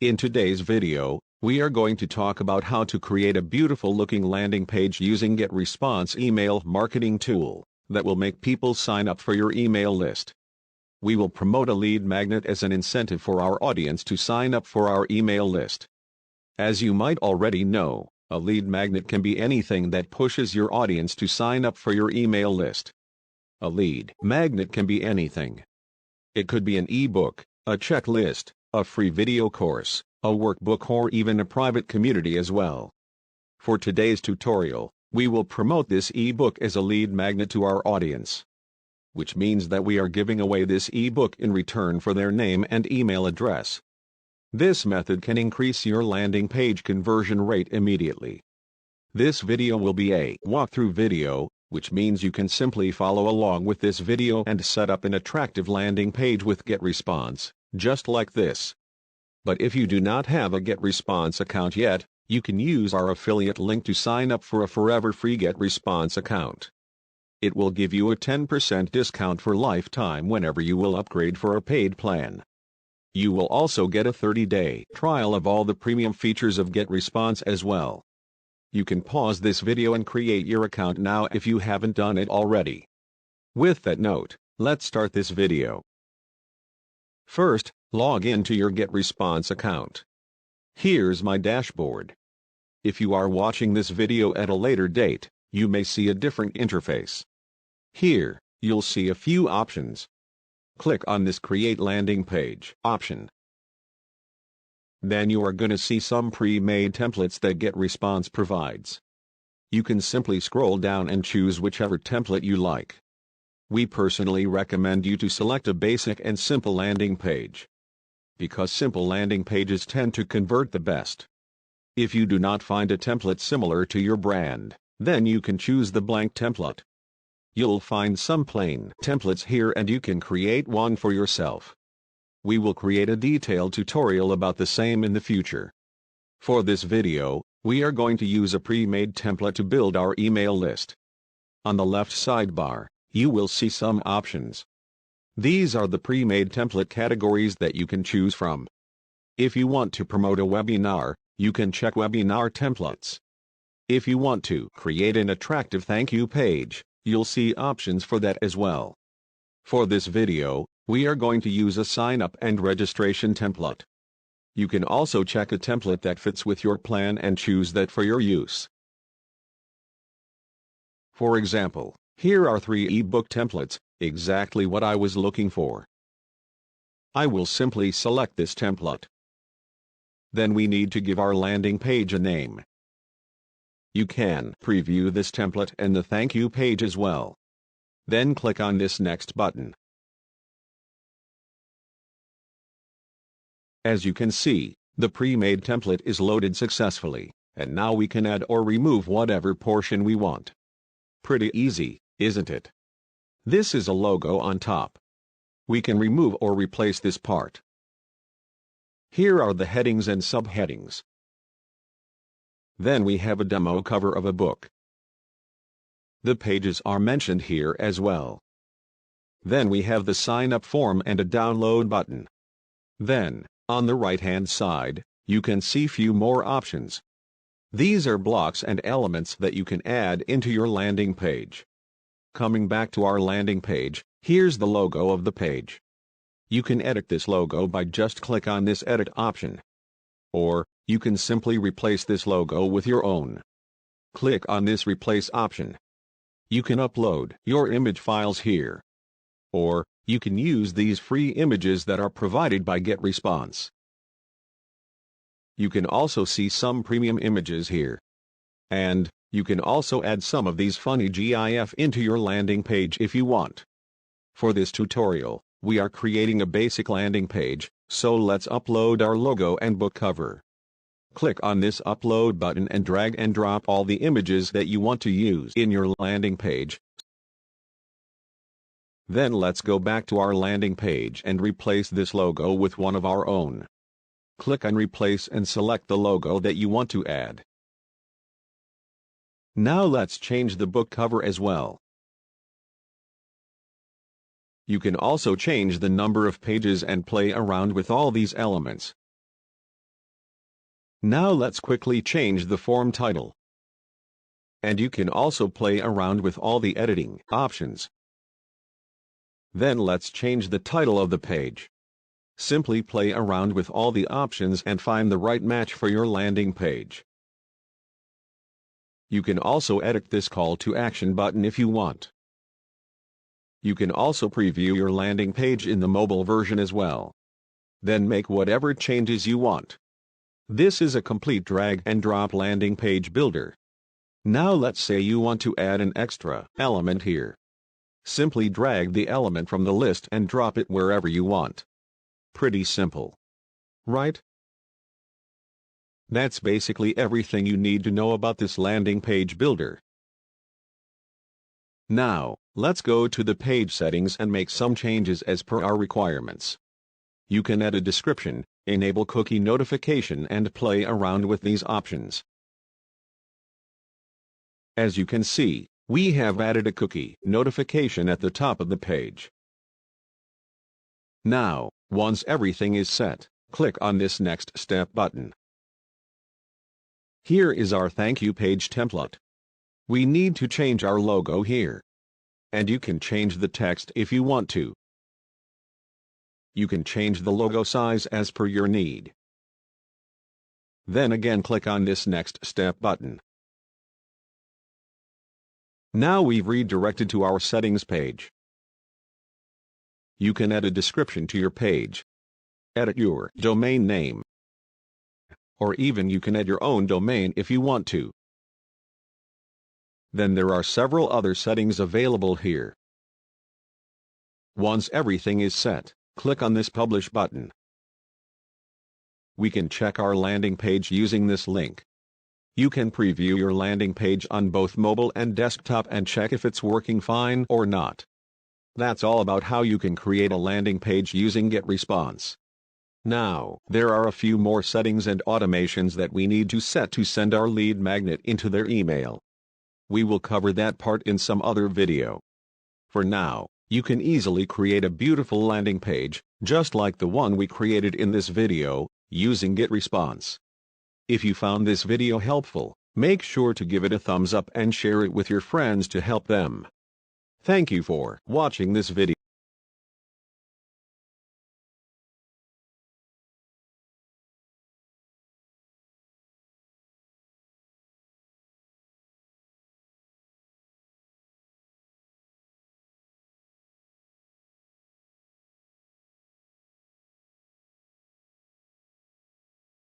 In today's video, we are going to talk about how to create a beautiful looking landing page using Getresponse email marketing tool that will make people sign up for your email list. We will promote a lead magnet as an incentive for our audience to sign up for our email list. As you might already know, a lead magnet can be anything that pushes your audience to sign up for your email list. A lead magnet can be anything. It could be an ebook, a checklist, a free video course, a workbook, or even a private community as well. For today's tutorial, we will promote this ebook as a lead magnet to our audience, which means that we are giving away this ebook in return for their name and email address. This method can increase your landing page conversion rate immediately. This video will be a walkthrough video, which means you can simply follow along with this video and set up an attractive landing page with Getresponse, just like this. But if you do not have a Getresponse account yet, you can use our affiliate link to sign up for a forever free Getresponse account. It will give you a 10% discount for lifetime whenever you will upgrade for a paid plan. You will also get a 30-day trial of all the premium features of Getresponse as well. You can pause this video and create your account now if you haven't done it already. With that note, let's start this video. First, log into your Getresponse account. Here's my dashboard. If you are watching this video at a later date, you may see a different interface. Here, you'll see a few options. Click on this Create Landing Page option. Then you are going to see some pre-made templates that Getresponse provides. You can simply scroll down and choose whichever template you like. We personally recommend you to select a basic and simple landing page, because simple landing pages tend to convert the best. If you do not find a template similar to your brand, then you can choose the blank template. You'll find some plain templates here and you can create one for yourself. We will create a detailed tutorial about the same in the future. For this video, we are going to use a pre-made template to build our email list. On the left sidebar, you will see some options. These are the pre-made template categories that you can choose from. If you want to promote a webinar, you can check webinar templates. If you want to create an attractive thank you page, you'll see options for that as well. For this video, we are going to use a sign-up and registration template. You can also check a template that fits with your plan and choose that for your use. For example, here are 3 ebook templates, exactly what I was looking for. I will simply select this template. Then we need to give our landing page a name. You can preview this template and the thank you page as well. Then click on this Next button. As you can see, the pre-made template is loaded successfully, and now we can add or remove whatever portion we want. Pretty easy, isn't it? This is a logo on top. We can remove or replace this part. Here are the headings and subheadings. Then we have a demo cover of a book. The pages are mentioned here as well. Then we have the sign-up form and a download button. Then, on the right-hand side, you can see few more options. These are blocks and elements that you can add into your landing page. Coming back to our landing page, here's the logo of the page. You can edit this logo by just click on this edit option. Or, you can simply replace this logo with your own. Click on this replace option. You can upload your image files here. Or, you can use these free images that are provided by Getresponse. You can also see some premium images here. And, you can also add some of these funny GIF into your landing page if you want. For this tutorial, we are creating a basic landing page, so let's upload our logo and book cover. Click on this upload button and drag and drop all the images that you want to use in your landing page. Then let's go back to our landing page and replace this logo with one of our own. Click on Replace and select the logo that you want to add. Now let's change the book cover as well. You can also change the number of pages and play around with all these elements. Now let's quickly change the form title. And you can also play around with all the editing options. Then let's change the title of the page. Simply play around with all the options and find the right match for your landing page. You can also edit this call to action button if you want. You can also preview your landing page in the mobile version as well. Then make whatever changes you want. This is a complete drag and drop landing page builder. Now let's say you want to add an extra element here. Simply drag the element from the list and drop it wherever you want. Pretty simple, right? That's basically everything you need to know about this landing page builder. Now, let's go to the page settings and make some changes as per our requirements. You can add a description, enable cookie notification and play around with these options. As you can see, we have added a cookie notification at the top of the page. Now, once everything is set, click on this Next Step button. Here is our thank you page template. We need to change our logo here. And you can change the text if you want to. You can change the logo size as per your need. Then again click on this Next Step button. Now we've redirected to our settings page. You can add a description to your page, edit your domain name, or even you can add your own domain if you want to. Then there are several other settings available here. Once everything is set, click on this Publish button. We can check our landing page using this link. You can preview your landing page on both mobile and desktop and check if it's working fine or not. That's all about how you can create a landing page using Getresponse. Now, there are a few more settings and automations that we need to set to send our lead magnet into their email. We will cover that part in some other video. For now, you can easily create a beautiful landing page, just like the one we created in this video, using Getresponse. If you found this video helpful, make sure to give it a thumbs up and share it with your friends to help them. Thank you for watching this video.